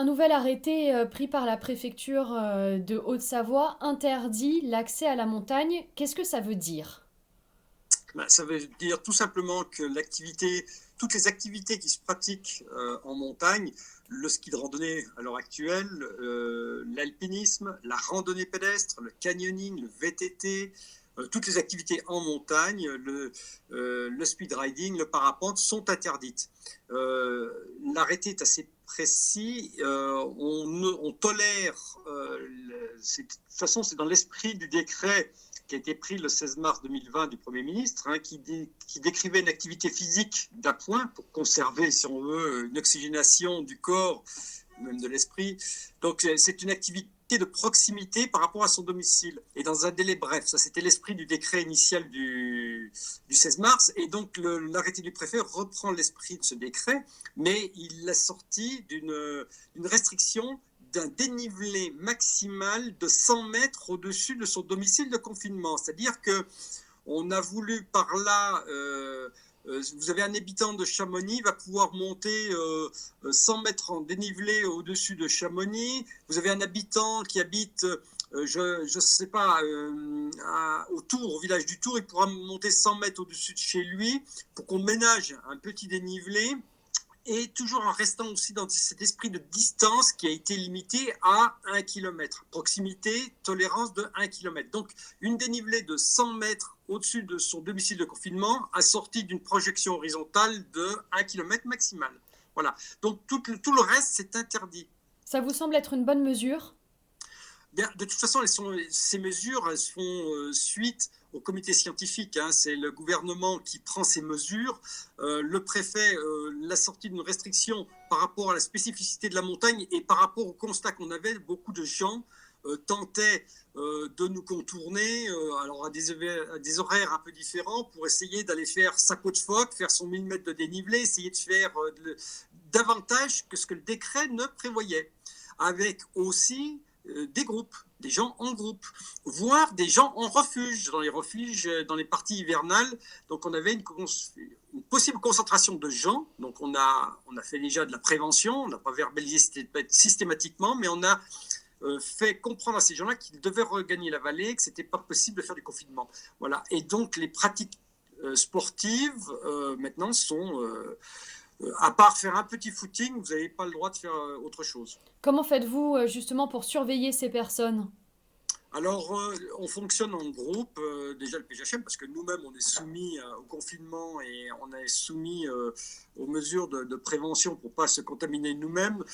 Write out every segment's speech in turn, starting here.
Un nouvel arrêté pris par la préfecture de Haute-Savoie interdit l'accès à la montagne. Qu'est-ce que ça veut dire? Ben, ça veut dire tout simplement que toutes les activités qui se pratiquent en montagne, le ski de randonnée à l'heure actuelle, l'alpinisme, la randonnée pédestre, le canyoning, le VTT, toutes les activités en montagne, le speed riding, le parapente sont interdites. Euh, L'arrêté est assez précis. On tolère, de toute façon, c'est dans l'esprit du décret qui a été pris le 16 mars 2020 du Premier ministre, qui décrivait une activité physique d'appoint pour conserver, si on veut, une oxygénation du corps, même de l'esprit. Donc c'est une activité de proximité par rapport à son domicile et dans un délai bref. Ça, c'était l'esprit du décret initial du 16 mars. Et donc l'arrêté du préfet reprend l'esprit de ce décret, mais il l'a sorti d'une restriction d'un dénivelé maximal de 100 mètres au-dessus de son domicile de confinement. C'est-à-dire qu'on a voulu par là, vous avez un habitant de Chamonix, va pouvoir monter 100 mètres en dénivelé au-dessus de Chamonix. Vous avez un habitant qui habite, je ne sais pas, au village du Tour, il pourra monter 100 mètres au-dessus de chez lui pour qu'on ménage un petit dénivelé et toujours en restant aussi dans cet esprit de distance qui a été limité à 1 km. Proximité, tolérance de 1 km. Donc, une dénivelée de 100 mètres au-dessus de son domicile de confinement, assortie d'une projection horizontale de 1 km maximal. Voilà. Donc, tout le reste, c'est interdit. Ça vous semble être une bonne mesure? Bien, de toute façon, ces mesures elles font suite au comité scientifique. Hein. C'est le gouvernement qui prend ces mesures. Le préfet l'a sorti d'une restriction par rapport à la spécificité de la montagne et par rapport au constat qu'on avait. Beaucoup de gens tentaient de nous contourner alors à des horaires un peu différents pour essayer d'aller faire sa côte phoque, faire son 1000 mètres de dénivelé, essayer de faire davantage que ce que le décret ne prévoyait. Avec aussi des groupes, des gens en groupe, voire des gens en refuge, dans les parties hivernales. Donc on avait une possible concentration de gens. Donc on a fait déjà de la prévention, on n'a pas verbalisé systématiquement, mais on a fait comprendre à ces gens-là qu'ils devaient regagner la vallée, que ce n'était pas possible de faire du confinement. Voilà. Et donc les pratiques sportives maintenant sont à part faire un petit footing, vous n'avez pas le droit de faire autre chose. Comment faites-vous justement pour surveiller ces personnes? Alors, on fonctionne en groupe, déjà le PGHM, parce que nous-mêmes, on est soumis au confinement et on est soumis aux mesures de prévention pour ne pas se contaminer nous-mêmes.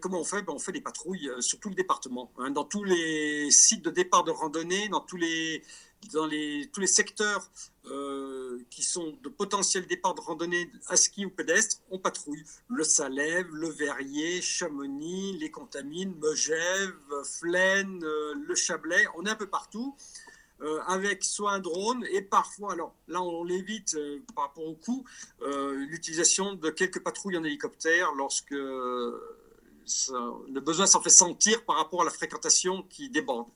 Comment on fait? On fait des patrouilles sur tout le département, hein, dans tous les sites de départ de randonnée, tous les secteurs qui sont de potentiel départ de randonnée à ski ou pédestre, on patrouille. Le Salève, le Verrier, Chamonix, les Contamines, Megève, Flaine, le Chablais, on est un peu partout. Avec soit un drone et parfois, alors là on l'évite par rapport au coût, l'utilisation de quelques patrouilles en hélicoptère lorsque le besoin s'en fait sentir par rapport à la fréquentation qui déborde.